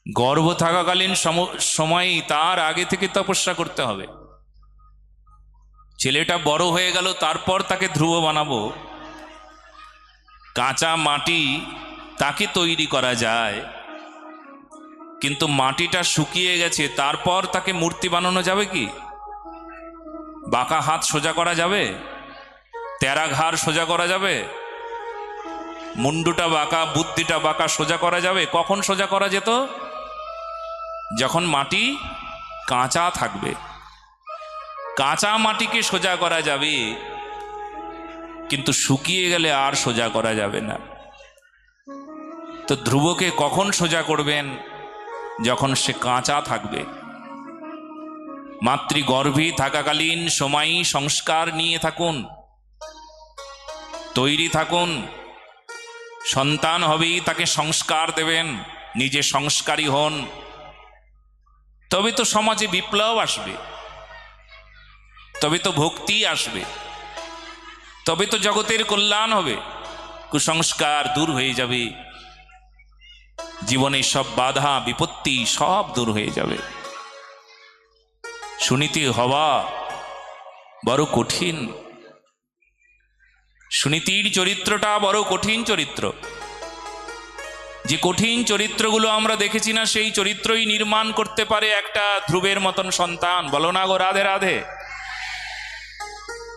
গর্ভ থাকাকালীন সময়ই তার আগে থেকে তপস্যা করতে হবে। ছেলেটা বড় হয়ে গেল, তারপর তাকে ধ্রুব বানাবো। কাঁচা মাটি তাকে তৈরি করা যায়, কিন্তু মাটিটা শুকিয়ে গেছে, তারপর তাকে মূর্তি বানানো যাবে কি? বাঁকা হাত সোজা করা যাবে? তেরা ঘাড় সোজা করা যাবে? মুন্ডুটা বাঁকা, বুদ্ধিটা বাঁকা সোজা করা যাবে? কখন সোজা করা যেত? যখন মাটি কাঁচা থাকবে। কাঁচা মাটিকে সোজা করা যাবে, কিন্তু শুকিয়ে গেলে আর সোজা করা যাবে না। তো ধ্রুবকে কখন সোজা করবেন? যখন সে কাঁচা থাকবে। মাতৃগর্ভে থাকাকালীন সময়ই সংস্কার নিয়ে থাকুন, তৈরি থাকুন। সন্তান হবেই তাকে সংস্কার দেবেন, নিজে সংস্কারী হন। তবে তো সমাজে বিপ্লব আসবে, তবে তো ভক্তি আসবে, তবে তো জগতের কল্যাণ হবে। কুসংস্কার দূর হয়ে যাবে, জীবনের সব বাধা বিপত্তি সব দূর হয়ে যাবে। সুনীতি হওয়া বড় কঠিন। সুনীতির চরিত্রটা বড় কঠিন চরিত্র। যে কঠিন চরিত্রগুলো আমরা দেখেছি না, সেই চরিত্রই নির্মাণ করতে পারে একটা ধ্রুবের মতন সন্তান। বলো না গো রাধে রাধে।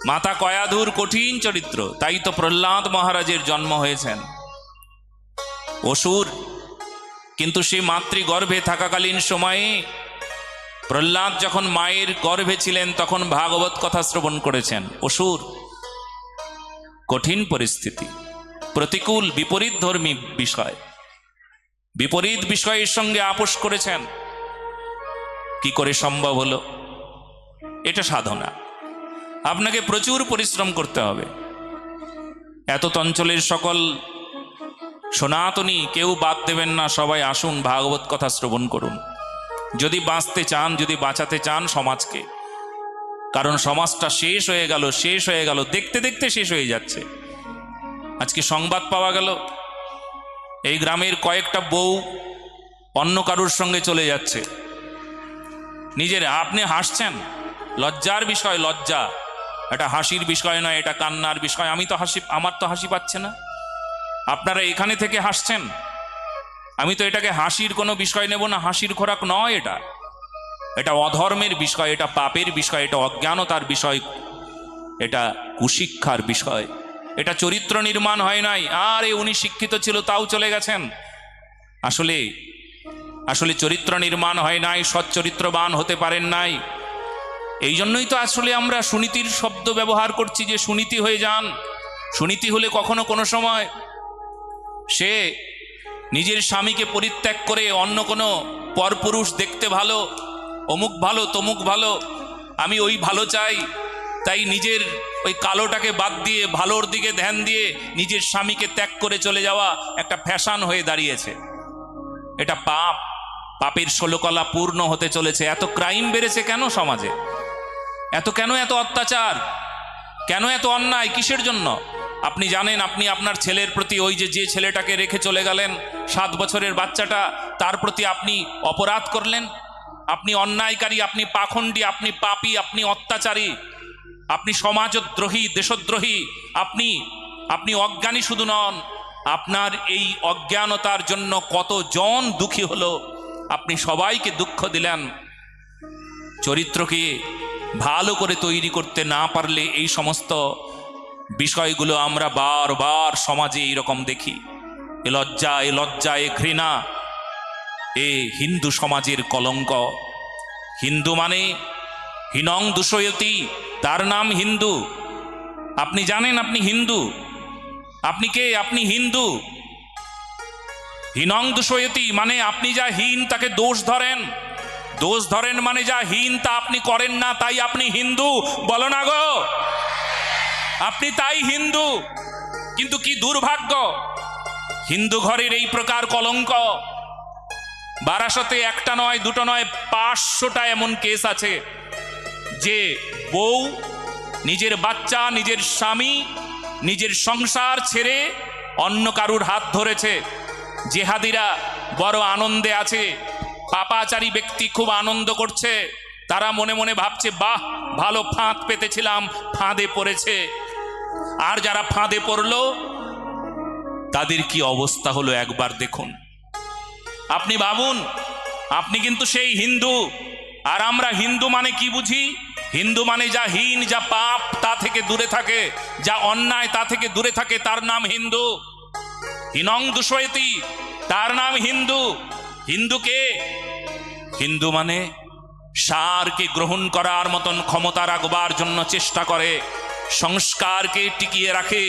মাতা কয়াধুর কঠিন চরিত্র, তাই তো প্রহ্লাদ মহারাজের জন্ম হয়েছেন। অসুর, কিন্তু সেই মাতৃগর্ভে থাকাকালীন সময়ে প্রহ্লাদ যখন মায়ের গর্ভে ছিলেন তখন ভাগবত কথা শ্রবণ করেছেন। অসুর, কঠিন পরিস্থিতি, প্রতিকূল বিপরীত ধর্মী বিষয়, বিপরীত বিষয়ের সঙ্গে আপোষ করেছেন। কি করে সম্ভব হলো? এটা সাধনা। আপনাকে প্রচুর পরিশ্রম করতে হবে। এত অঞ্চলের সকল সনাতনী কেউ বাদ দেবেন না, সবাই আসুন, ভাগবত কথা শ্রবণ করুন। যদি বাঁচতে চান, যদি বাঁচাতে চান সমাজকে। কারণ সমাজটা শেষ হয়ে গেল, শেষ হয়ে গেল, দেখতে দেখতে শেষ হয়ে যাচ্ছে। আজকে সংবাদ পাওয়া গেল এই গ্রামের কয়েকটা বউ অন্য কারুর সঙ্গে চলে যাচ্ছে। নিজের, আপনি হাসছেন, লজ্জার বিষয়, লজ্জা। এটা হাসির বিষয় নয়, এটা কান্নার বিষয়। আমি তো হাসি, আমার তো হাসি পাচ্ছে না। আপনারা এখানে থেকে হাসছেন, আমি তো এটাকে হাসির কোনো বিষয় নেব না। হাসির খোরাক নয় এটা, এটা অধর্মের বিষয়, এটা পাপের বিষয়, এটা অজ্ঞানতার বিষয়, এটা কুশিক্ষার বিষয়, এটা চরিত্র নির্মাণ হয় নাই। আর উনি শিক্ষিত ছিল তাও চলে গেছেন। আসলে আসলে চরিত্র নির্মাণ হয় নাই, সচ্চরিত্রবান হতে পারেন নাই। এই জন্যই তো আসলে আমরা সুনীতির শব্দ ব্যবহার করছি, যে সুনীতি হয়ে যান। সুনীতি হলে কখনো কোনো সময় সে নিজের স্বামীকে পরিত্যাগ করে অন্য কোনো পরপুরুষ দেখতে ভালো, অমুক ভালো তমুক ভালো, আমি ওই ভালো চাই, তাই নিজের ওই কালোটাকে বাদ দিয়ে ভালোর দিকে ধ্যান দিয়ে নিজের স্বামীকে ত্যাগ করে চলে যাওয়া একটা ফ্যাশন হয়ে দাঁড়িয়েছে। এটা পাপ, পাপের ষোলকলা পূর্ণ হতে চলেছে। এত ক্রাইম বেড়েছে কেন সমাজে? কেন এত অত্যাচার, কেন এত অন্যায়, কিসের জন্য? আপনি জানেন, আপনি আপনার ছেলের প্রতি, ওই যে ছেলেটাকে রেখে চলে গেলেন, 7 বছরের বাচ্চাটা, তার প্রতি আপনি অপরাধ করলেন। আপনি অন্যায়কারী, আপনি পাখণ্ডী, আপনি পাপী, আপনি অত্যাচারী, আপনি সমাজদ্রোহী, দেশদ্রোহী। আপনি অজ্ঞানী শুধু নন, আপনার এই অজ্ঞানতার জন্য কতজন দুঃখী হলো। আপনি সবাইকে দুঃখ দিলেন। চরিত্রকে ভালো করে তৈরি করতে না পারলে এই সমস্ত বিষয়গুলো আমরা বারবার সমাজে এইরকম দেখি। এ লজ্জা, এ ঘৃণা, এ হিন্দু সমাজের কলঙ্ক। হিন্দু মানে হীনং দূষয়তি, তার নাম হিন্দু। আপনি জানেন আপনি হিন্দু? আপনি কে? আপনি হিন্দু। হীনং দূষয়তি মানে আপনি যা হীন তাকে দোষ ধরেন। দোষ ধরেন মানে যা হীন তা আপনি করেন না, তাই আপনি হিন্দু। বলো না গো, আপনি তাই হিন্দু। কিন্তু কি দুর্ভাগ্য, হিন্দু ঘরের এই প্রকার কলঙ্ক। বারাসতে একটা নয়, দুটো নয়, 500টা এমন কেস আছে যে বউ নিজের বাচ্চা, নিজের স্বামী, নিজের সংসার ছেড়ে অন্য কারুর হাত ধরেছে। জেহাদিরা বড় আনন্দে আছে, পাপাচারী ব্যক্তি খুব আনন্দ করছে, তারা মনে মনে ভাবছে বাহ ভালো ফাঁদ পেতেছিলাম, ফাঁদে পড়েছে। আর যারা ফাঁদে পড়ল তাদের কি অবস্থা হলো একবার দেখুন। আপনি ভাবুন, আপনি কিন্তু সেই হিন্দু, আর আমরা হিন্দু মানে কি বুঝি? হিন্দু মানে যা হীন, যা পাপ তা থেকে দূরে থাকে, যা অন্যায় তা থেকে দূরে থাকে, তার নাম হিন্দু। হীনং দূষয়তি, তার নাম হিন্দু। হিন্দুকে, হিন্দু মানে সারকে গ্রহণ করার মতন ক্ষমতা রাখবার জন্য চেষ্টা করে, সংস্কারকে টিকিয়ে রাখে,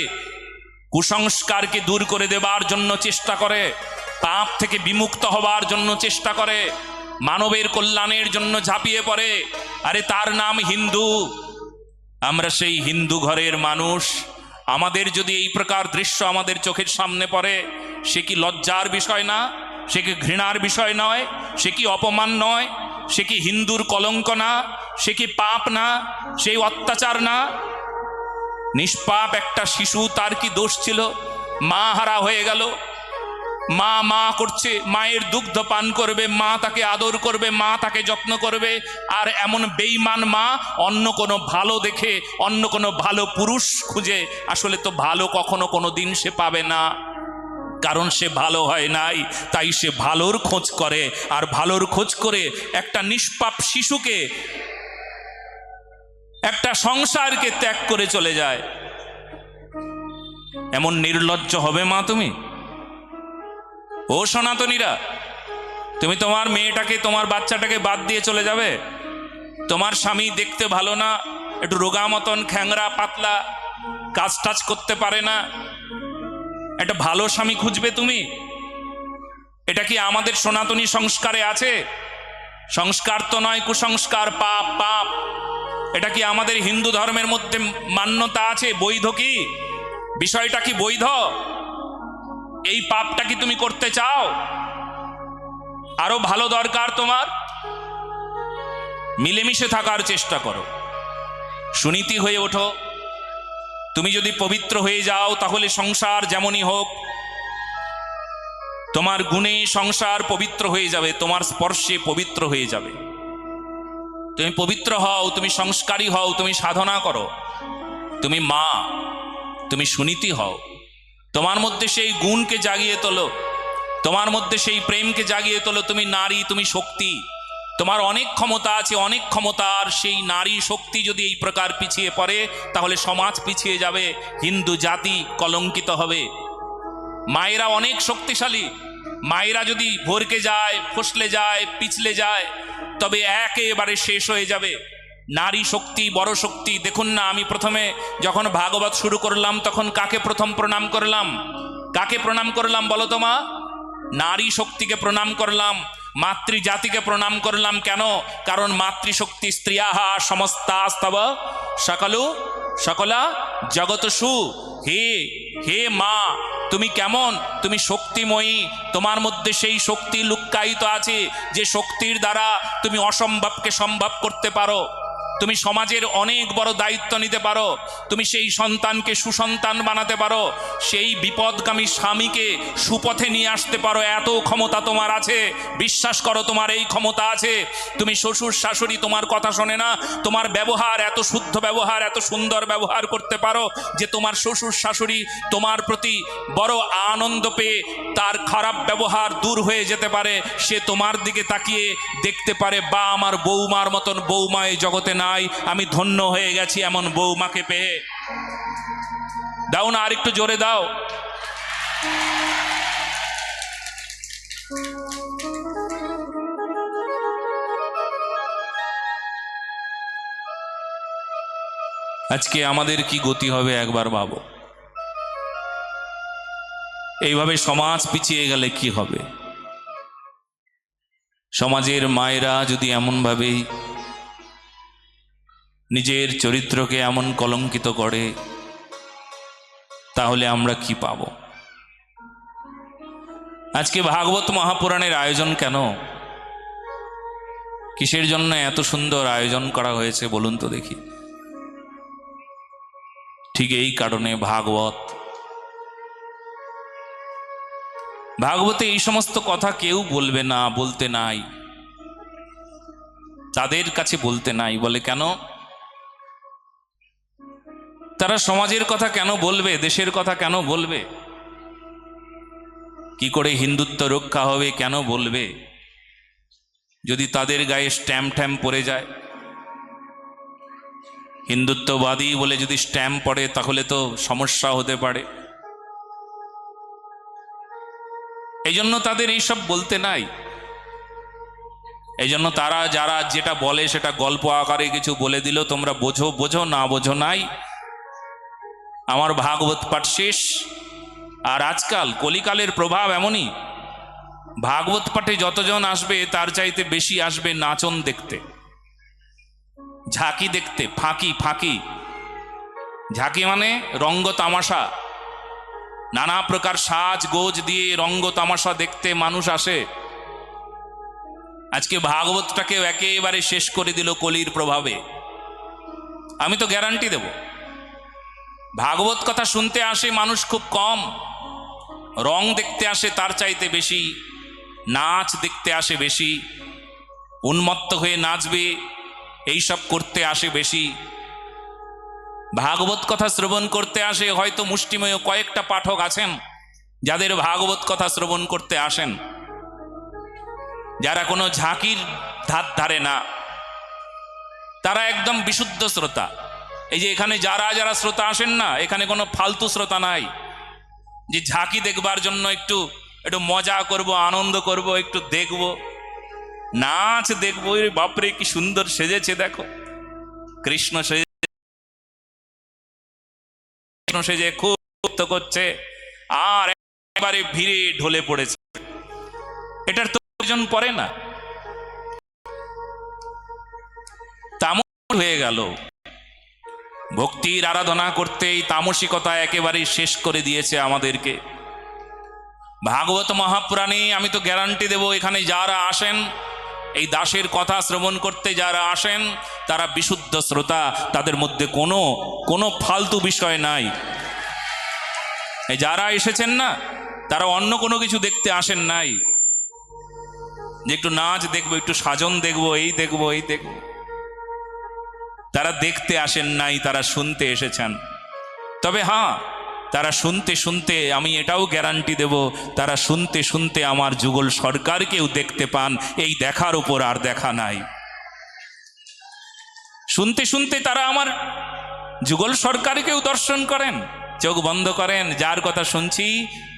কুসংস্কারকে দূর করে দেবার জন্য চেষ্টা করে, পাপ থেকে বিমুক্ত হবার জন্য চেষ্টা করে, মানবের কল্যাণের জন্য ঝাঁপিয়ে পড়ে। আরে তার নাম হিন্দু। আমরা সেই হিন্দু ঘরের মানুষ। আমাদের যদি এই প্রকার দৃশ্য আমাদের চোখের সামনে পড়ে, সে কি লজ্জার বিষয় না? সে কি ঘৃণার বিষয় নয়? সে কি অপমান নয়? সে কি হিন্দুর কলঙ্ক না? সে কি পাপ না? সেই অত্যাচার না? নিষ্পাপ একটা শিশু, তার কি দোষ ছিল? মা হারা হয়ে গেল, মা মা করছে, মায়ের দুগ্ধ পান করবে, মা তাকে আদর করবে, মা তাকে যত্ন করবে। আর এমন বেঈমান মা অন্য কোনো ভালো দেখে, অন্য কোনো ভালো পুরুষ খুঁজে, আসলে তো ভালো কখনো কোনো দিন সে পাবে না, কারণ সে ভালো হয় নাই। তাই সে ভালোর খোঁজ করে, আর ভালোর খোঁজ করে একটা নিষ্পাপ শিশুকে, একটা সংসারকে ত্যাগ করে চলে যায়। এমন নির্লজ্জ হবে মা তুমি? ও সনাতনীরা, তুমি তোমার মেয়েটাকে, তোমার বাচ্চাটাকে বাদ দিয়ে চলে যাবে? তোমার স্বামী দেখতে ভালো না, একটু রোগা মতন, খ্যাংরা পাতলা, কাজ টাজ করতে পারে না, একটা ভালো স্বামী খুঁজবে তুমি? এটা কি আমাদের সনাতনী সংস্কারে আছে? সংস্কার তো নয়, কুসংস্কার, পাপ পাপ। এটা কি আমাদের হিন্দু ধর্মের মধ্যে মান্যতা আছে? বৈধ কি? বিষয়টা কি বৈধ? এই পাপটা কি তুমি করতে চাও? আরো ভালো দরকার তোমার? মিলেমিশে থাকার চেষ্টা করো, সুনীতি হয়ে ওঠো। তুমি যদি পবিত্র হয়ে যাও, তাহলে সংসার যেমনই হোক, তোমার গুণে সংসার পবিত্র হয়ে যাবে, তোমার স্পর্শে পবিত্র হয়ে যাবে। তুমি পবিত্র হও, তুমি সংস্কারী হও, তুমি সাধনা করো, তুমি মা, তুমি সুনীতি হও। তোমার মধ্যে সেই গুণকে জাগিয়ে তোলো, তোমার মধ্যে সেই প্রেমকে জাগিয়ে তোলো। তুমি নারী, তুমি শক্তি, তোমার অনেক ক্ষমতা আছে, অনেক ক্ষমতা। আর সেই নারী শক্তি যদি এই প্রকার পিছিয়ে পড়ে, তাহলে সমাজ পিছিয়ে যাবে, হিন্দু জাতি কলঙ্কিত হবে। মায়েরা অনেক শক্তিশালী। মায়েরা যদি ভরকে যায়, ফসলে যায়, পিছলে যায়, তবে একেবারে শেষ হয়ে যাবে। নারী শক্তি বড় শক্তি। দেখুন না, আমি প্রথমে যখন ভাগবত শুরু করলাম, তখন কাকে প্রথম প্রণাম করলাম? কাকে প্রণাম করলাম বলো তো মা? নারী শক্তিকে প্রণাম করলাম, মাতৃজাতিকে প্রণাম করলাম। কেন? কারণ মাতৃশক্তি স্ত্রিয়াহা সমস্তাস্তব সকলু সকলা জগতসু। হে হে মা, তুমি কেমন? তুমি শক্তিময়ী। তোমার মধ্যে সেই শক্তি লুক্কায়িত আছে, যে শক্তির দ্বারা তুমি অসম্ভবকে সম্ভব করতে পারো। তুমি সমাজের অনেক বড় দায়িত্ব নিতে পারো, তুমি সেই সন্তানকে সুসন্তান বানাতে পারো, সেই বিপদগামী স্বামীকে সুপথে নিয়ে আসতে পারো। এত ক্ষমতা তোমার আছে, বিশ্বাস করো তোমার এই ক্ষমতা আছে। তুমি শ্বশুর শাশুড়ি তোমার কথা শোনে না, তোমার ব্যবহার এত শুদ্ধ ব্যবহার, এত সুন্দর ব্যবহার করতে পারো যে তোমার শ্বশুর শাশুড়ি তোমার প্রতি বড় আনন্দ পেয়ে তার খারাপ ব্যবহার দূর হয়ে যেতে পারে। সে তোমার দিকে তাকিয়ে দেখতে পারে, বা আমার বৌমার মতন বৌমা এই জগতে না, আমি ধন্য হয়ে গেছি এমন বৌমাকে পেয়ে। দাও না, আরেকটু জোরে দাও। আজকে আমাদের কি গতি হবে একবার ভাবো। এইভাবে সমাজ পিছিয়ে গেলে কি হবে? সমাজের মায়েরা যদি এমনভাবেই নিজের চরিত্রকে এমন কলঙ্কিত করে, তাহলে আমরা কি পাব? আজকে ভাগবত মহাপুরাণের আয়োজন কেন? কিসের জন্য এত সুন্দর আয়োজন করা হয়েছে বলুন তো দেখি? ঠিক এই কারণে ভাগবতে এই সমস্ত কথা কেউ বলবে না, বলতে নাই। তাদের কাছে বলতে নাই। বলে কেন? তারা সমাজের কথা কেন বলবে, দেশের কথা কেন বলবে, কি করে হিন্দুত্ব রক্ষা হবে কেন বলবে? যদি তাদের গায়ে স্ট্যাম্প ট্যাম্প পড়ে যায়, হিন্দুত্ববাদী বলে যদি স্ট্যাম্প পড়ে, তাহলে তো সমস্যা হতে পারে। এই জন্য তাদের এইসব বলতে নাই। এই জন্য তারা যারা যেটা বলে সেটা গল্প আকারে কিছু বলে দিল, তোমরা বোঝো বোঝো, না বোঝো নাই, আমার ভাগবত পাঠ শেষ। আর আজকাল কলিকালের প্রভাব এমনই, ভাগবত পাঠে যতজন আসবে তার চাইতে বেশি আসবে নাচন দেখতে, ঝাঁকি দেখতে, ফাঁকি ফাঁকি। ঝাঁকি মানে রঙ্গ তামাশা, নানা প্রকার সাজ গোজ দিয়ে রঙ্গ তামাশা দেখতে মানুষ আসে। আজকে ভাগবতটাকে একেবারে শেষ করে দিল কলির প্রভাবে। আমি তো গ্যারান্টি দেব, ভাগবত কথা শুনতে আসে মানুষ খুব কম, রং দেখতে আসে তার চাইতে বেশি, নাচ দেখতে আসে বেশি, উন্মত্ত হয়ে নাচবে এইসব করতে আসে বেশি। ভাগবত কথা শ্রবণ করতে আসে হয়তো মুষ্টিমেয় কয়েকটা পাঠক আছেন যাদের ভাগবত কথা শ্রবণ করতে আসেন, যারা কোনো ঝাঁকির ধার ধারে না, তারা একদম বিশুদ্ধ শ্রোতা। এই যে এখানে যারা যারা শ্রোতা আসেন না, এখানে কোনো ফালতু শ্রোতা নাই যে ঝাঁকি দেখবার জন্য একটু একটু মজা করব, আনন্দ করব, একটু দেখব, নাচ দেখবো, বাপরে কি সুন্দর সেজেছে দেখো, কৃষ্ণ সেজে খুব করছে আর একেবারে ভিড়ে ঢলে পড়েছে। এটার তো প্রয়োজন পড়ে না। তামস হয়ে গেল, ভক্তির আরাধনা করতেই তামসিকতা একেবারে শেষ করে দিয়েছে আমাদেরকে। ভাগবত মহাপুরাণে আমি তো গ্যারান্টি দেব, এখানে যারা আসেন এই দাসের কথা শ্রবণ করতে যারা আসেন তারা বিশুদ্ধ শ্রোতা, তাদের মধ্যে কোনো ফালতু বিষয় নাই। এই যারা এসেছেন না, তারা অন্য কোনো কিছু দেখতে আসেন নাই যে একটু নাচ দেখবো, একটু সাজন দেখবো, এই দেখবো এই দেখবো, তারা দেখতে আসেন নাই, তারা শুনতে এসেছেন। তবে হ্যাঁ, তারা শুনতে শুনতে আমি এটাও গ্যারান্টি দেব, তারা শুনতে শুনতে আমার যুগল সরকারকেও দেখতে পান, এই দেখার উপর আর দেখা নাই। শুনতে শুনতে তারা আমার যুগল সরকারকেও দর্শন করেন, চোখ বন্ধ করেন, যার কথা শুনছি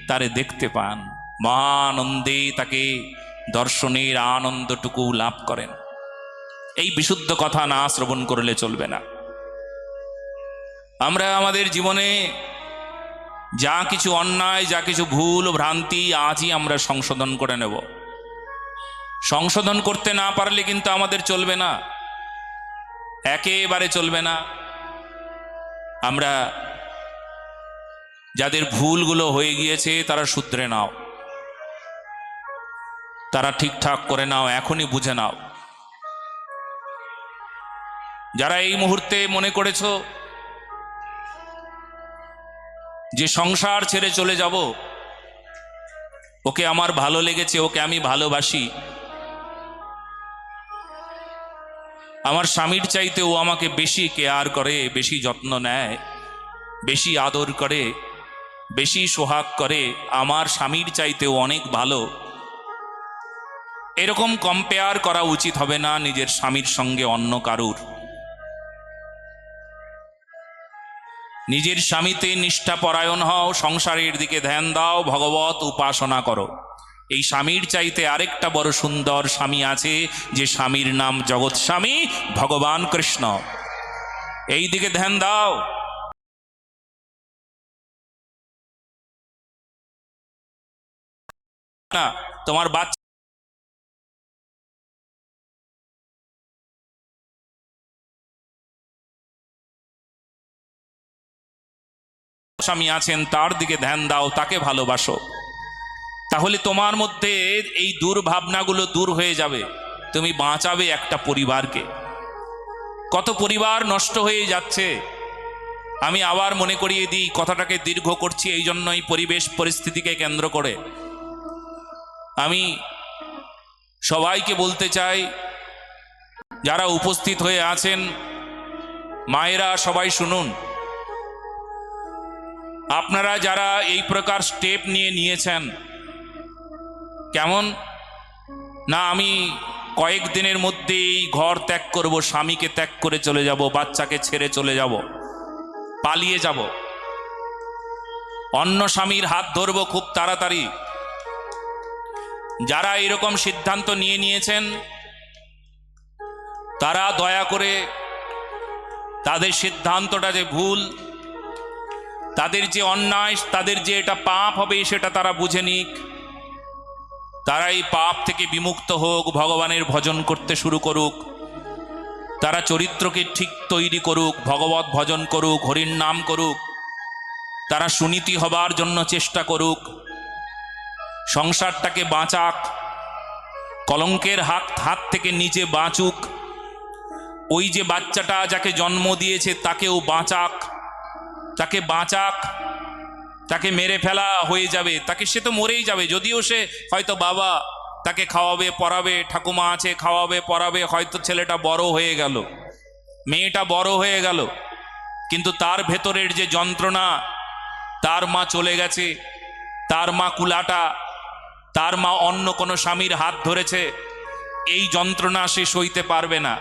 তারে দেখতে পান, মহানন্দে তাকে দর্শনের আনন্দটুকু লাভ করেন। এই বিশুদ্ধ কথা না শ্রবণ করলে চলবে না। আমরা আমাদের জীবনে যা কিছু অন্যায়, যা কিছু ভুল ভ্রান্তি আজই আমরা সংশোধন করে নেব। সংশোধন করতে না পারলে কিন্তু আমাদের চলবে না, একেবারে চলবে না। আমরা যাদের ভুলগুলো হয়ে গিয়েছে তারা শুধরে নাও, তারা ঠিকঠাক করে নাও, এখনই বুঝে নাও। যারা এই মুহূর্তে মনে করেছো যে সংসার ছেড়ে চলে যাব, ওকে আমার ভালো লেগেছে, ওকে আমি ভালোবাসি, আমার স্বামীর চাইতে ও আমাকে বেশি কেয়ার করে, বেশি যত্ন নেয়, বেশি আদর করে, বেশি সোহাগ করে, আমার স্বামীর চাইতেও অনেক ভালো, এরকম কম্পেয়ার করা উচিত হবে না নিজের স্বামীর সঙ্গে অন্য কারুর। নিজের স্বামীতে নিষ্ঠাপরায়ণ হও, সংসারের দিকে ধ্যান দাও, ভগবত উপাসনা করো। এই স্বামীর চাইতে আরেকটা বড় সুন্দর স্বামী আছে, যে স্বামীর নাম জগৎ স্বামী ভগবান কৃষ্ণ। এই দিকে ধ্যান দাও। না, তোমার বাচ্চা স্বামী আছেন তার দিকে ধ্যান দাও, তাকে ভালোবাসো, তাহলে তোমার মধ্যে এই দুর্ভাবনাগুলো দূর হয়ে যাবে, তুমি বাঁচাবে একটা পরিবারকে। কত পরিবার নষ্ট হয়ে যাচ্ছে। আমি আবার মনে করিয়ে দিই, কথাটাকে দীর্ঘ করছি এই জন্যই, পরিবেশ পরিস্থিতিকে কেন্দ্র করে আমি সবাইকে বলতে চাই, যারা উপস্থিত হয়ে আছেন, মায়েরা সবাই শুনুন। আপনারা যারা এই প্রকার স্টেপ নিয়েছেন, কেমন না আমি কয়েকদিনের মধ্যেই ঘর ত্যাগ করব, স্বামীকে ত্যাগ করে চলে যাব, বাচ্চাকে ছেড়ে চলে যাব, পালিয়ে যাব, অন্য স্বামীর হাত ধরব খুব তাড়াতাড়ি। যারা এরকম সিদ্ধান্ত নিয়েছেন তারা দয়া করে তাদের সিদ্ধান্তটা যে ভুল, তাদের যে অন্যায়, তাদের যে এটা পাপ হবে সেটা তারা বুঝে নিক। তারা এই পাপ থেকে বিমুক্ত হোক, ভগবানের ভজন করতে শুরু করুক, তারা চরিত্রকে ঠিক তৈরি করুক, ভগবত ভজন করুক, হরির নাম করুক, তারা সুনীতি হবার জন্য চেষ্টা করুক, সংসারটাকে বাঁচাক, কলঙ্কের হাত থেকে নিজে বাঁচুক, ওই যে বাচ্চাটা যাকে জন্ম দিয়েছে তাকেও বাঁচাক, তাকে মেরে ফেলা হয়ে যাবে, তাকে সে তো মরেই যাবে, যদিও সে হয়তো বাবা তাকে খাওয়াবে পরাবে, ঠাকুমা আছে খাওয়াবে পরাবে, হয়তো ছেলেটা বড় হয়ে গেল, মেয়েটা বড় হয়ে গেল, কিন্তু তার ভেতরের যে যন্ত্রণা, তার মা চলে গেছে, তার মা কুলাটা, তার মা অন্য কোনো স্বামীর হাত ধরেছে, এই যন্ত্রণা সে সইতে পারবে না।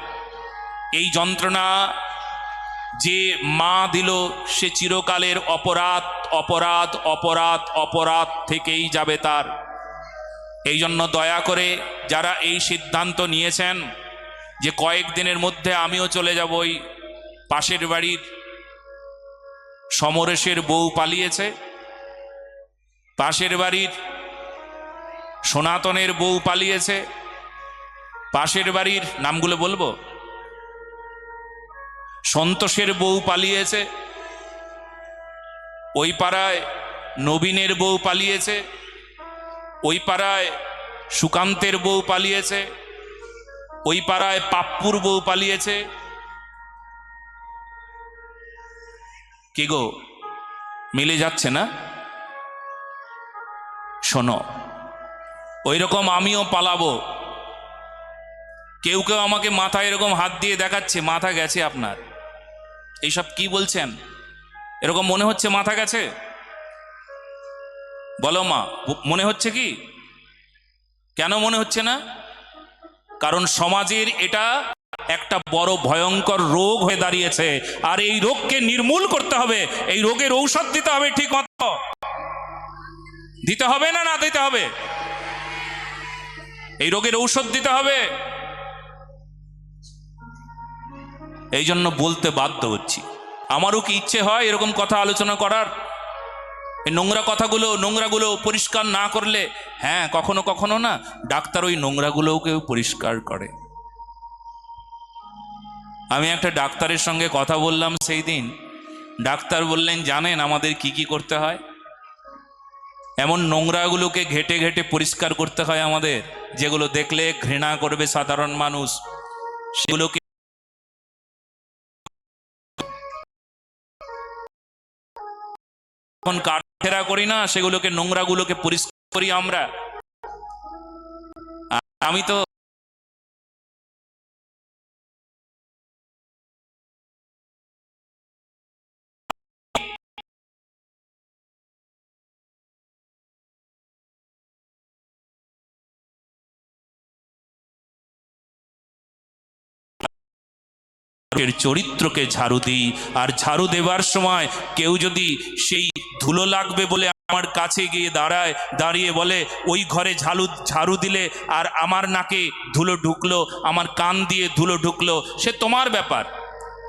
এই যন্ত্রণা যে মা দিল সে চিরকালের অপরাধ অপরাধ অপরাধ অপরাধ থেকেই যাবে তার। এই জন্য দয়া করে যারা এই সিদ্ধান্ত নিয়েছেন যে কয়েকদিনের মধ্যে আমিও চলে যাব, ওই পাশের বাড়ির সমরেশের বউ পালিয়েছে, পাশের বাড়ির সনাতনের বউ পালিয়েছে, পাশের বাড়ির নামগুলো বলবো, সন্তোষের বউ পালিয়েছে, ওই পাড়ায় নবীনের বউ পালিয়েছে, ওই পাড়ায় সুকান্তের বউ পালিয়েছে, ওই পাড়ায় পাপ্পুর বউ পালিয়েছে। কি গো, মিলে যাচ্ছে না? শোনো, ওই রকম আমিও পালাবো। কেউ কেউ আমাকে মাথায় এরকম হাত দিয়ে দেখাচ্ছে মাথা গেছে আপনার, এইসব কি বলছেন? এরকম মনে হচ্ছে মাথা গেছে? বলো মা, মনে হচ্ছে কি? কেন মনে হচ্ছে না? কারণ সমাজের এটা একটা বড় ভয়ঙ্কর রোগ হয়ে দাঁড়িয়েছে, আর এই রোগকে নির্মূল করতে হবে, এই রোগের ঔষধ দিতে হবে, ঠিক মতো দিতে হবে না, না দিতে হবে? এই রোগের ঔষধ দিতে হবে। এই জন্য বলতে বাধ্য হচ্ছি। আমারও কি ইচ্ছে হয় এরকম কথা আলোচনা করার? এই নোংরাগুলো পরিষ্কার না করলে, হ্যাঁ কখনো কখনো না ডাক্তার ওই নোংরাগুলোকেও পরিষ্কার করে। আমি একটা ডাক্তারের সঙ্গে কথা বললাম সেই দিন, ডাক্তার বললেন জানেন আমাদের কি কি করতে হয়? এমন নোংরাগুলোকে ঘেটে ঘেটে পরিষ্কার করতে হয় আমাদের, যেগুলো দেখলে ঘৃণা করবে সাধারণ মানুষ, সেগুলোকে যখন কাটছাড়া করি না, সেগুলোকে নোংরাগুলোকে পরিষ্কার করি আমরা। আমি তো চরিত্রকে ঝাড়ু দিই, আর ঝাড়ু দেবার সময় কেউ যদি সেই ধুলো লাগবে বলে আমার কাছে গিয়ে দাঁড়িয়ে বলে ওই ঘরে ঝাড়ু দিলে আর আমার নাকে ধুলো ঢুকলো, আমার কান দিয়ে ধুলো ঢুকলো, সে তোমার ব্যাপার,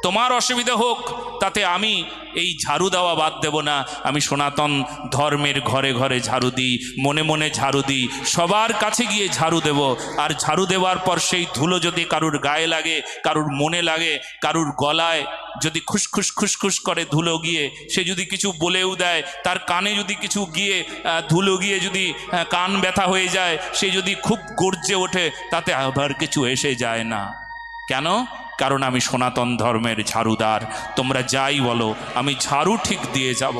তোমার অসুবিধা হোক, তাতে আমি এই ঝাড়ু দেওয়া বাদ দেব না। আমি সনাতন ধর্মের ঘরে ঘরে ঝাড়ু দিই, মনে মনে ঝাড়ু দিই, সবার কাছে গিয়ে ঝাড়ু দেব। আর ঝাড়ু দেওয়ার পর সেই ধুলো যদি কারুর গায়ে লাগে, কারুর মনে লাগে, কারুর গলায় যদি খুসখুস খুসখুস করে ধুলো গিয়ে, সে যদি কিছু বলেও দেয়, তার কানে যদি কিছু গিয়ে ধুলো গিয়ে যদি কান ব্যথা হয়ে যায়, সে যদি খুব গর্জে ওঠে, তাতে আবার কিছু এসে যায় না। কেন? কারণ আমি সনাতন ধর্মের ঝাড়ুদার। তোমরা যাই বলো, আমি ঝাড়ু ঠিক দিয়ে যাব।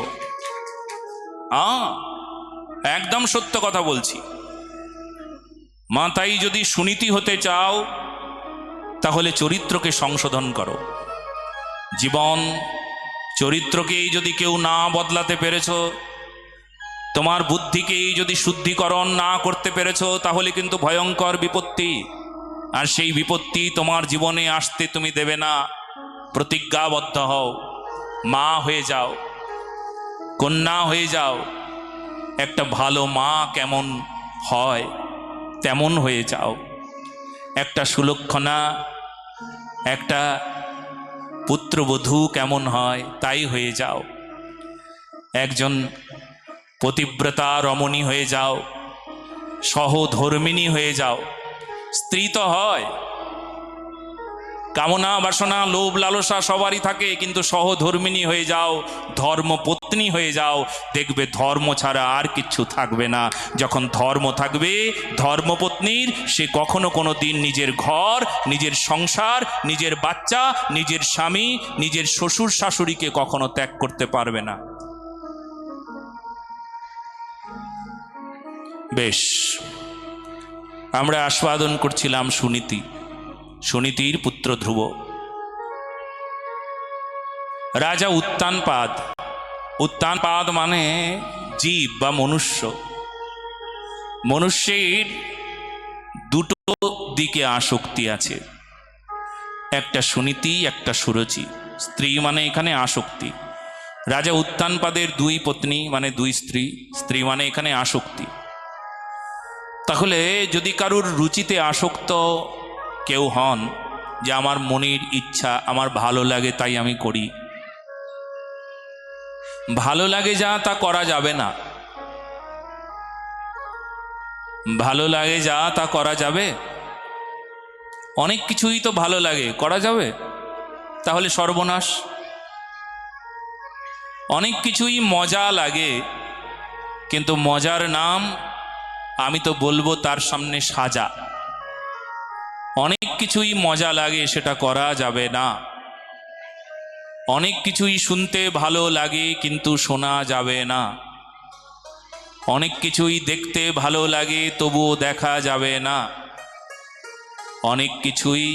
একদম সত্য কথা বলছি। মা তাই যদি সুনীতি হতে চাও, তাহলে চরিত্রকে সংশোধন করো। জীবন চরিত্রকেই যদি কেউ না বদলাতে পেরেছ, তোমার বুদ্ধিকেই যদি শুদ্ধিকরণ না করতে পেরেছ, তাহলে কিন্তু ভয়ঙ্কর বিপত্তি। আর সেই বিপত্তি তোমার জীবনে আসতে তুমি দেবে না। প্রতিজ্ঞাবদ্ধ হও, মা হয়ে যাও, কন্যা হয়ে যাও। একটা ভালো মা কেমন হয় তেমন হয়ে যাও। একটা সুলক্ষণা, একটা পুত্রবধূ কেমন হয় তাই হয়ে যাও। একজন পতিব্রতা রমণী হয়ে যাও, সহধর্মিণী হয়ে যাও। স্ত্রী তো হয়, কামনা বাসনা লোভ লালসা সবারই থাকে, কিন্তু সহধর্মিণী হয়ে যাও, ধর্মপত্নী হয়ে যাও। দেখবে ধর্ম ছাড়া আর কিচ্ছু থাকবে না। যখন ধর্ম থাকবে ধর্মপত্নীর, সে কখনো কোনো দিন নিজের ঘর, নিজের সংসার, নিজের বাচ্চা, নিজের স্বামী, নিজের শ্বশুর শাশুড়িকে কখনো ত্যাগ করতে পারবে না। বেশ, আমরা আস্বাদন করছিলাম সুনীতি, সুনীতির পুত্র ধ্রুব। রাজা উত্তানপাদ, উত্তানপাদ মানে জীব বা মনুষ্য। মনুষ্যের দুটো দিকে আসক্তি আছে, একটা সুনীতি, একটা সুরুচি। স্ত্রী মানে এখানে আসক্তি। রাজা উত্তানপাদের দুই পত্নী মানে দুই স্ত্রী, স্ত্রী মানে এখানে আসক্তি। তাহলে যদি কারুর রুচিতে আসক্ত কেউ হন, যে আমার মনের ইচ্ছা, আমার ভালো লাগে তাই আমি করি, ভালো লাগে যা তা করা যাবে না। ভালো লাগে যা তা করা যাবে? অনেক কিছুই তো ভালো লাগে, করা যাবে? তাহলে সর্বনাশ। অনেক কিছুই মজা লাগে, কিন্তু মজার নাম আমি তো বলবো তার সামনে সাজা। অনেক কিছুই মজা লাগে, সেটা করা যাবে না। অনেক কিছুই শুনতে ভালো লাগে, কিন্তু শোনা যাবে না। অনেক কিছুই দেখতে ভালো লাগে, তবুও দেখা যাবে না। অনেক কিছুই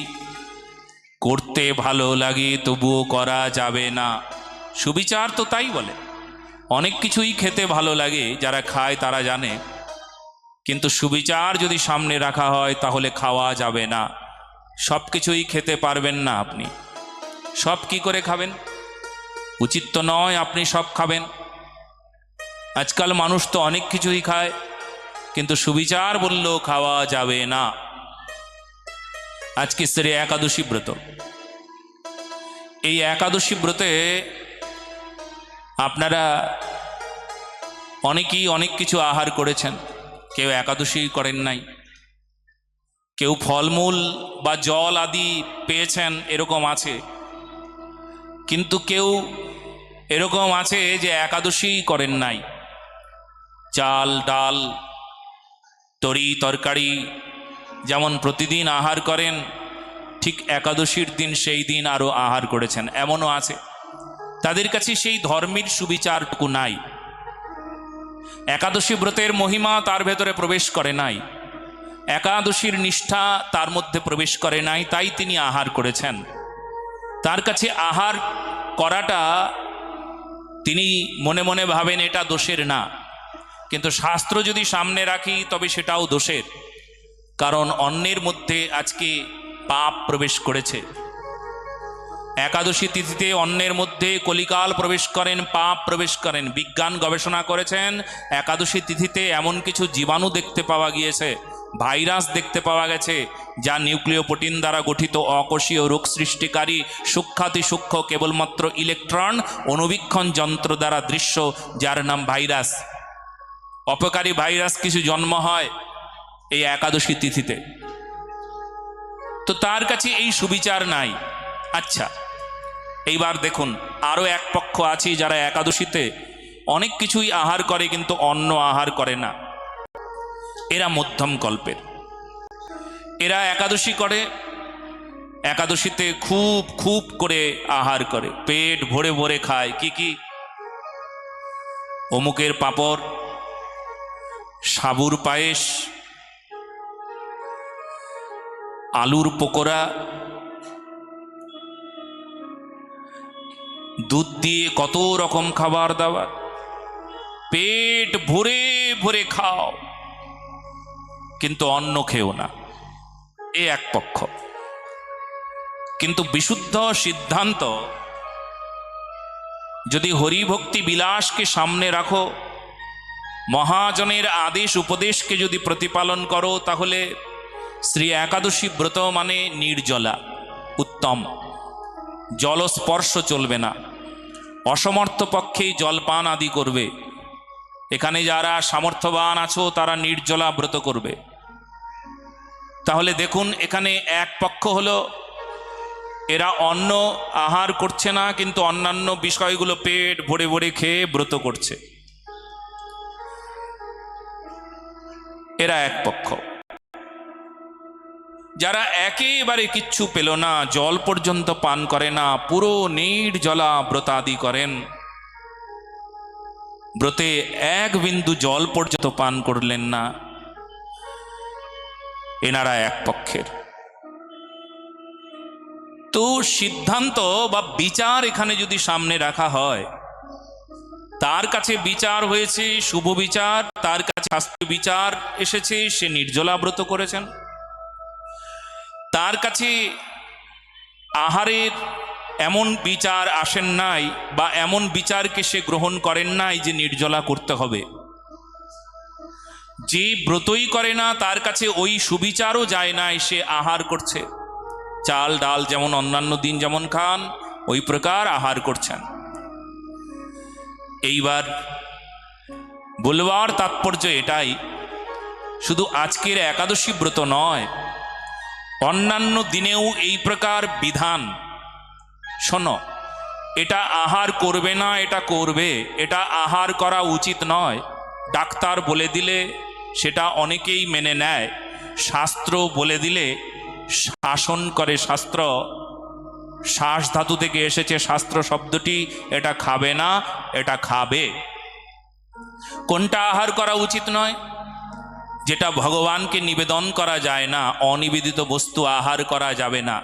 করতে ভালো লাগে, তবুও করা যাবে না। সুবিচার তো তাই বলে। অনেক কিছুই খেতে ভালো লাগে, যারা খায় তারা জানে, কিন্তু সুবিচার যদি সামনে রাখা হয় তাহলে খাওয়া যাবে না। সব কিছুই খেতে পারবেন না আপনি। সব কি করে খাবেন? উচিত তো নয় আপনি সব খাবেন। আজকাল মানুষ তো অনেক কিছুই খায়, কিন্তু সুবিচার বললেও খাওয়া যাবে না। আজকে শ্রী একাদশী ব্রত। এই একাদশী ব্রতে আপনারা অনেকেই অনেক কিছু আহার করেছেন, কেউ একাদশী করেন নাই, কেউ ফলমূল বা জল আদি পেয়েছেন, এরকম আছে। কিন্তু কেউ এরকম আছে যে একাদশী করেন নাই। চাল ডাল তরি তরকারি যেমন প্রতিদিন আহার করেন, ঠিক একাদশীর দিন সেই দিন আরও আহার করেছেন, এমনও আছে। তাদের কাছে সেই ধর্মের সুবিচারটুকু নাই। একাদশী ব্রতের মহিমা তার ভেতরে প্রবেশ করে নাই, একাদশীর নিষ্ঠা তার মধ্যে প্রবেশ করে নাই, তাই তিনি আহার করেছেন। তার কাছে আহার করাটা তিনি মনে মনে ভাবেন এটা দোষের না, কিন্তু শাস্ত্র যদি সামনে রাখি তবে সেটাও দোষের। কারণ অন্নের মধ্যে আজকে পাপ প্রবেশ করেছে। একাদশী তিথিতে অন্নের মধ্যে কলিকাল প্রবেশ করেন, পাপ প্রবেশ করেন। বিজ্ঞান গবেষণা করেছেন, একাদশী তিথিতে এমন কিছু জীবাণু দেখতে পাওয়া গিয়েছে, ভাইরাস দেখতে পাওয়া গেছে, যা নিউক্লিয় প্রোটিন দ্বারা গঠিত অকোষীয় রোগ সৃষ্টিকারী সূক্ষ্মাতি সূক্ষ্ম কেবলমাত্র ইলেকট্রন অনুবীক্ষণ যন্ত্র দ্বারা দৃশ্য, যার নাম ভাইরাস। অপকারী ভাইরাস কিছু জন্ম হয় এই একাদশী তিথিতে। তো তার কাছে এই সুবিচার নাই। আচ্ছা, এইবার দেখুন, আরও এক পক্ষ আছে যারা একাদশীতে অনেক কিছুই আহার করে, কিন্তু অন্ন আহার করে না। এরা মধ্যম কল্পের। এরা একাদশী করে, একাদশীতে খুব খুব করে আহার করে, পেট ভরে ভরে খায়। কি কি? অমুকের পাঁপড়, সাবুর পায়েস, আলুর পকোড়া, দুধ দিয়ে কত রকম খাবার দাবার, পেট ভরে ভরে খাও, কিন্তু অন্ন খেও না, এ এক পক্ষ। কিন্তু বিশুদ্ধ সিদ্ধান্ত, যদি হরিভক্তি বিলাসকে সামনে রাখো, মহাজনের আদেশ উপদেশকে যদি প্রতিপালন করো, তাহলে শ্রী একাদশী ব্রত মানে নির্জলা, উত্তম। জলস্পর্শ চলবে না, অসমর্থ পক্ষেই জলপান আদি করবে। এখানে যারা সামর্থ্যবান আছো তারা নির্জলা ব্রত করবে। তাহলে দেখুন, এখানে এক পক্ষ হলো এরা অন্ন আহার করছে না, কিন্তু অন্যান্য বিষয়গুলো পেট ভরে ভরে খেয়ে ব্রত করছে, এরা এক পক্ষ। যারা একেবারে কিচ্ছু পেল না, জল পর্যন্ত পান করে না, পুরো নির্জলা ব্রতাদি করেন, ব্রতে এক বিন্দু জল পর্যন্ত পান করলেন না, এনারা এক পক্ষের। তো সিদ্ধান্ত বা বিচার এখানে যদি সামনে রাখা হয়, তার কাছে বিচার হয়েছে শুভ বিচার, তার কাছে শাস্ত্র বিচার এসেছে, সে নির্জলা ব্রত করেছেন। তার কাছে আহারের এমন বিচার আসেন নাই, বা এমন বিচারকে সে গ্রহণ করেন নাই যে নির্জলা করতে হবে। যে ব্রতই করে না তার কাছে ওই সুবিচারও যায় নাই, সে আহার করছে, চাল ডাল যেমন অন্যান্য দিন যেমন খান ওই প্রকার আহার করছেন। এইবার বলবার তাৎপর্য এটাই, শুধু আজকের একাদশী ব্রত নয়, অন্যান্য দিনেও এই প্রকার বিধান। শোনো, এটা আহার করবে না, এটা করবে, এটা আহার করা উচিত নয়, ডাক্তার বলে দিলে সেটা অনেকেই মেনে নেয়, শাস্ত্র বলে দিলে শাসন করে। শাস্ত্র, শ্বাস ধাতু থেকে এসেছে শাস্ত্র শব্দটি, এটা খাবে না, এটা খাবে। কোনটা আহার করা উচিত নয়? যেটা ভগবানকে নিবেদন করা যায় না, অনিবেদিত বস্তু আহার করা যাবে না।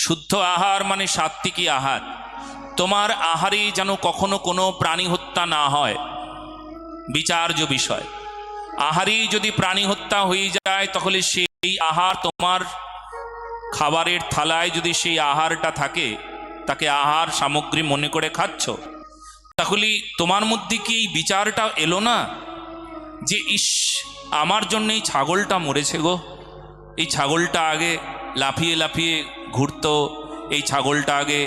শুদ্ধ আহার মানে সাত্ত্বিকী আহার। তোমার আহারে যেন কখনো কোনো প্রাণী হত্যা না হয়, বিচার্য বিষয়। আহারে যদি প্রাণী হত্যা হয়ে যায়, তাহলে সেই আহার, তোমার খাবারের থালায় যদি সেই আহারটা থাকে, তাকে আহার সামগ্রী মনে করে খাচ্ছ, তাহলে তোমার মধ্যে কি এই বিচারটা এলো না যে ইস, আমার জন্য এই ছাগলটা মরেছে গো, এই ছাগলটা আগে লাফিয়ে লাফিয়ে ঘুরতো, এই ছাগলটা আগে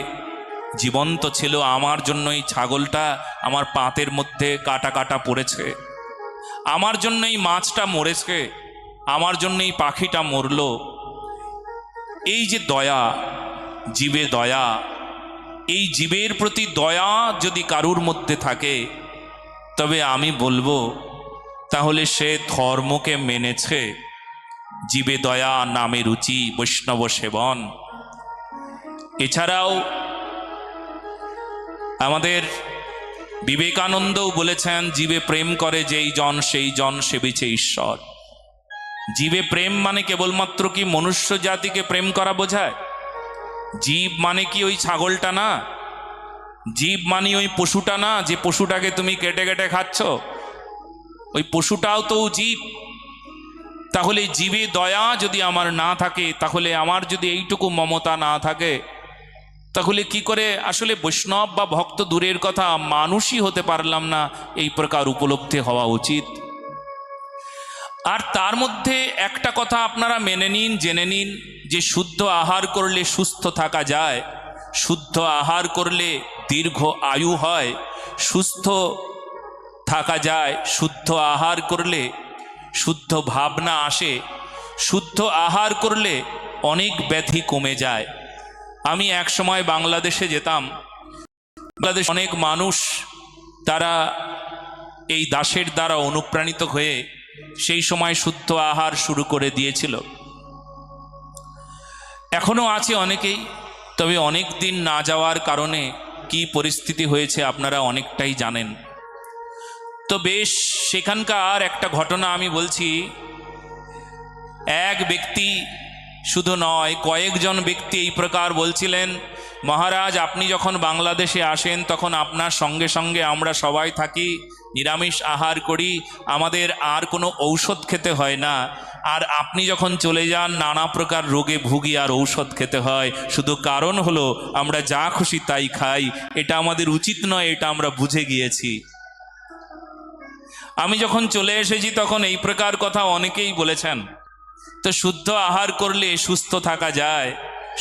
জীবন্ত ছিল, আমার জন্য এই ছাগলটা আমার পাতের মধ্যে কাটা কাটা পড়েছে, আমার জন্য এই মাছটা মরেছে, আমার জন্য এই পাখিটা মরল। এই যে দয়া, জীবে দয়া, এই জীবের প্রতি দয়া যদি কারুর মধ্যে থাকে, তবে আমি বলবো তাহলে সে ধর্মকে মেনেছে। জীবে দয়া নামে রুচি বৈষ্ণব সেবন। এছাড়াও আমাদের বিবেকানন্দও বলেছেন, জীবে প্রেম করে যেই জন সেই জন সেবিছে ঈশ্বর। জীবে প্রেম মানে কেবলমাত্র কি মনুষ্য জাতিকে প্রেম করা বোঝায়? জীব মানে কি ওই ছাগলটা না, জীব মানে ওই পশুটা না, যে পশুটাকে তুমি কেটে কেটে খাচ্ছ, ওই পশুটাও তো জীব। তাহলে জীবে দয়া যদি আমার না থাকে, তাহলে আমার যদি এইটুকু মমতা না থাকে, তাহলে কি করে আসলে বৈষ্ণব বা ভক্ত দূরের কথা, মানুষই হতে পারলাম না, এই প্রকার উপলব্ধি হওয়া উচিত। আর তার মধ্যে একটা কথা আপনারা মেনে নিন, জেনে নিন, যে শুদ্ধ আহার করলে সুস্থ থাকা যায়, শুদ্ধ আহার করলে দীর্ঘ আয়ু হয়, সুস্থ থাকা যায়, শুদ্ধ আহার করলে শুদ্ধ ভাবনা আসে, শুদ্ধ আহার করলে অনেক ব্যাধি কমে যায়। আমি এক সময় বাংলাদেশে যেতাম, বাংলাদেশ অনেক মানুষ তারা এই দাসের দ্বারা অনুপ্রাণিত হয়ে সেই সময় শুদ্ধ আহার শুরু করে দিয়েছিল। এখনো আছে অনেকেই, তবে অনেক দিন না যাওয়ার কারণে কি পরিস্থিতি হয়েছে আপনারা অনেকটাই জানেন। তো বেশ, সেখানকার একটা ঘটনা আমি বলছি। এক ব্যক্তি শুধু নয়, কয়েকজন ব্যক্তি এই প্রকার বলছিলেন মহারাজ, আপনি যখন বাংলাদেশে আসেন তখন আপনার সঙ্গে সঙ্গে আমরা সবাই থাকি, নিরামিষ আহার করি, আমাদের আর কোনো ঔষধ খেতে হয় না। আর আপনি যখন চলে যান নানা প্রকার রোগে ভুগি আর ঔষধ খেতে হয়, শুধু কারণ হলো আমরা যা খুশি তাই খাই। এটা আমাদের উচিত নয়, এটা আমরা বুঝে গিয়েছি। আমি যখন চলে এসেছি তখন এই প্রকার কথা অনেকেই বলেছেন। তো শুদ্ধ আহার করলে সুস্থ থাকা যায়,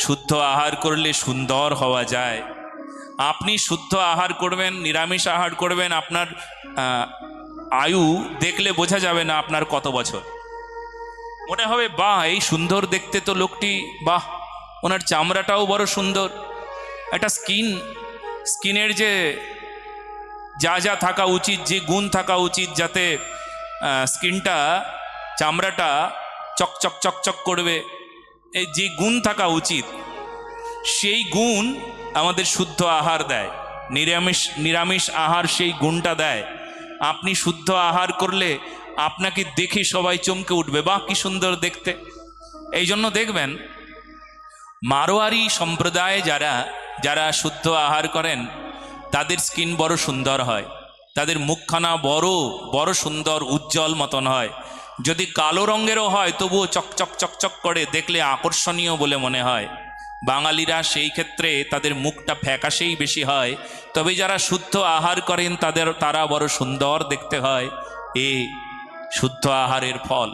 শুদ্ধ আহার করলে সুন্দর হওয়া যায়। আপনি শুদ্ধ আহার করবেন, নিরামিষ আহার করবেন, আপনার আয়ু দেখলে বোঝা যাবে না আপনার কত বছর। মনে হবে বাহ, এই সুন্দর দেখতে তো লোকটি, বাহ ওনার চামড়াটাও বড় সুন্দর। একটা স্কিনের যে যা যা থাকা উচিত, যে গুণ থাকা উচিত, যাতে স্কিনটা, চামড়াটা চকচক চকচক করবে, এই যে গুণ থাকা উচিত, সেই গুণ আমাদের শুদ্ধ আহার দেয়। নিরামিষ আহার সেই গুণটা দেয়। আপনি শুদ্ধ আহার করলে আপনাকে দেখে সবাই চমকে উঠবে, বাহ কি সুন্দর দেখতে। এই জন্য দেখবেন মারোয়ারি সম্প্রদায়ে যারা শুদ্ধ আহার করেন তাদের স্কিন বড় সুন্দর হয়, তাদের মুখখানা বড় সুন্দর উজ্জ্বল মতন হয়। যদি কালো রঙেরও হয় তবুও চকচক চকচক করে, দেখলে আকর্ষণীয় বলে মনে হয়। বাঙালিরা সেই ক্ষেত্রে তাদের মুখটা ফ্যাকাশেই বেশি হয়, তবে যারা শুদ্ধ আহার করেন তারা বড় সুন্দর দেখতে হয়। এই শুদ্ধ আহারের ফল।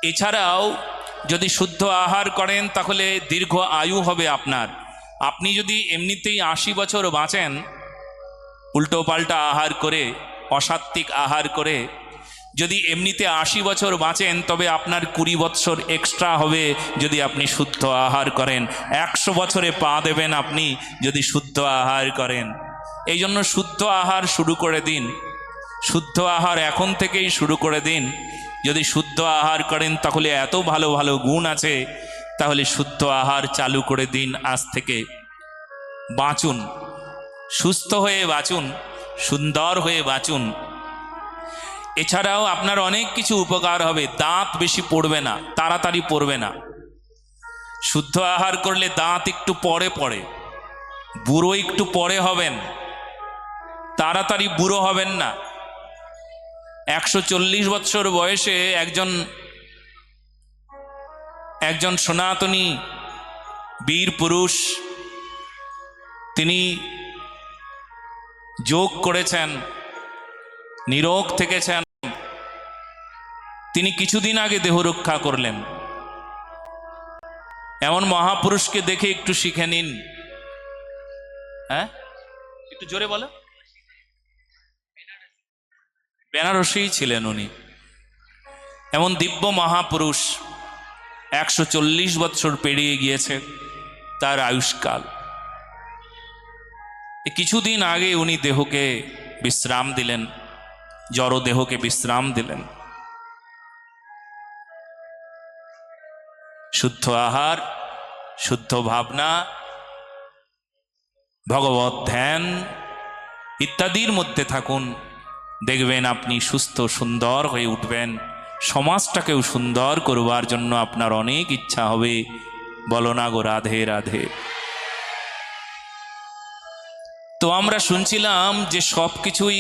এছাড়াও যদি শুদ্ধ আহার করেন তাহলে দীর্ঘ আয়ু হবে আপনার। আপনি যদি এমনিতেই 80 বছর বাঁচেন উল্টো পাল্টা আহার করে, অসাত্বিক আহার করে, যদি এমনিতে 80 বছর বাঁচেন তবে আপনার 20 বছর এক্সট্রা হবে যদি আপনি শুদ্ধ আহার করেন। 100 বছরে পা দেবেন আপনি যদি শুদ্ধ আহার করেন। এই জন্য শুদ্ধ আহার শুরু করে দিন, শুদ্ধ আহার এখন থেকেই শুরু করে দিন। যদি শুদ্ধ আহার করেন তাহলে এত ভালো ভালো গুণ আছে, তাহলে শুদ্ধ আহার চালু করে দিন আজ থেকে। বাঁচুন, সুস্থ হয়ে বাঁচুন, সুন্দর হয়ে বাঁচুন। এছাড়াও আপনার অনেক কিছু উপকার হবে। দাঁত বেশি পড়বে না, তাড়াতাড়ি পড়বে না। শুদ্ধ আহার করলে দাঁত একটু পরে পড়ে, বুড়ো একটু পরে হবেন, তাড়াতাড়ি বুড়ো হবেন না। 140 বছর বয়সে একজন সনাতনী বীর পুরুষ, তিনি যোগ করেছেন, নিরোগ থেকেছেন, তিনি কিছুদিন আগে দেহ রক্ষা করলেন। এমন মহাপুরুষকে দেখে একটু শিখে নিন। হ্যাঁ, একটু জোরে বলো। বেনারসেই ছিলেন উনি। এমন দিব্য মহাপুরুষ, 140 বছর পেরিয়ে গিয়েছে তার আয়ুষ্কাল। কিছুদিন আগে উনি দেহকে বিশ্রাম দিলেন, জড় দেহকে বিশ্রাম দিলেন। শুদ্ধ আহার, শুদ্ধ ভাবনা, ভগবত ধ্যান ইত্যাদির মধ্যে থাকুন, দেখবেন আপনি সুস্থ সুন্দর হয়ে উঠবেন। সমাজটাকেও সুন্দর করবার জন্য আপনার অনেক ইচ্ছা হবে। বলো না গো রাধে রাধে। তো আমরা শুনছিলাম যে সব কিছুই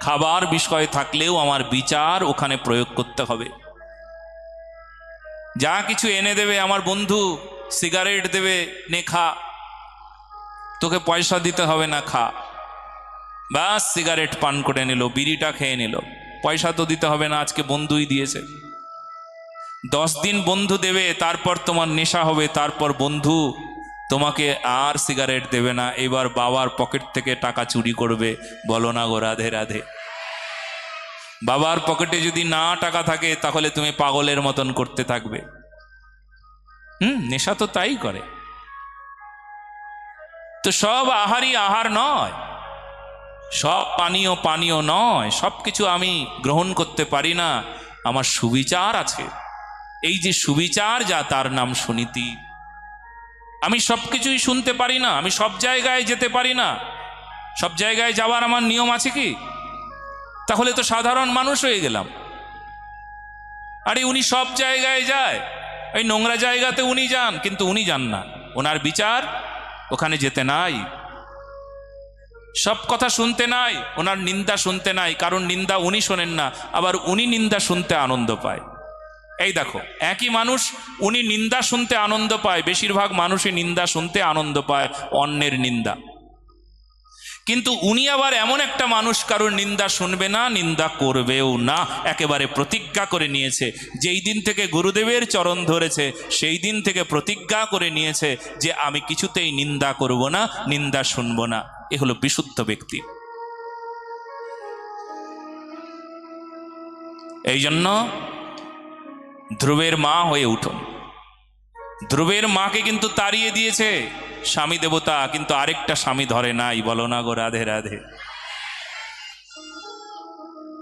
খাবার বিষয় থাকলেও আমার বিচার ওখানে প্রয়োগ করতে হবে। যা কিছু এনে দেবে, আমার বন্ধু সিগারেট দেবে, নে খা, তোকে পয়সা দিতে হবে না, খা। বাস সিগারেট পান করে নিল, বিড়িটা খেয়ে নিল, পয়সা তো দিতে হবে না, আজকে বন্ধুই দিয়েছে। 10 দিন বন্ধু দেবে, তারপর তোমার নেশা হবে, তারপর বন্ধু তোমাকে আর সিগারেট দেবে না, এবার বাবার পকেট থেকে টাকা চুরি করবে। বলো না গো রাধে রাধে। বাবার পকেটে যদি না টাকা থাকে তাহলে তুমি পাগলের মতন করতে থাকবে। নেশা তো তাই করে। তো সব আহারই আহার নয়, সব পানীয় পানীয় নয়, সব কিছু আমি গ্রহণ করতে পারি না। আমার সুবিচার আছে। এই যে সুবিচার, যা তার নাম সুনীতি। আমি সব কিছুই শুনতে পারি না, আমি সব জায়গায় যেতে পারি না। সব জায়গায় যাওয়ার আমার নিয়ম আছে কি? তাহলে তো সাধারণ মানুষ হয়ে গেলাম। আরে উনি সব জায়গায় যায়, এই নোংরা জায়গাতে উনি যান, কিন্তু উনি যান না। ওনার বিচার ওখানে যেতে নাই, সব কথা শুনতে নাই, ওনার নিন্দা শুনতে নাই, কারণ নিন্দা উনি শোনেন না, আবার উনি নিন্দা শুনতে আনন্দ পায়। এই দেখো, একই মানুষ, উনি নিন্দা শুনতে আনন্দ পায়, বেশিরভাগ মানুষই নিন্দা শুনতে আনন্দ পায়, অন্যের নিন্দা। কিন্তু উনি আবার এমন একটা মানুষ, কারোর নিন্দা শুনবে না, নিন্দা করবেও না, একেবারে প্রতিজ্ঞা করে নিয়েছে। যেই দিন থেকে গুরুদেবের চরণ ধরেছে সেই দিন থেকে প্রতিজ্ঞা করে নিয়েছে যে আমি কিছুতেই নিন্দা করব না, নিন্দা শুনব না। এ হলো বিশুদ্ধ ব্যক্তি। এই জন্য ধ্রুবের মা হয়ে উঠুন। ধ্রুবের মাকে কিন্তু তাড়িয়ে দিয়েছে স্বামী দেবতা, কিন্তু আরেকটা স্বামী ধরে নাই। বলো না গো রাধে রাধে।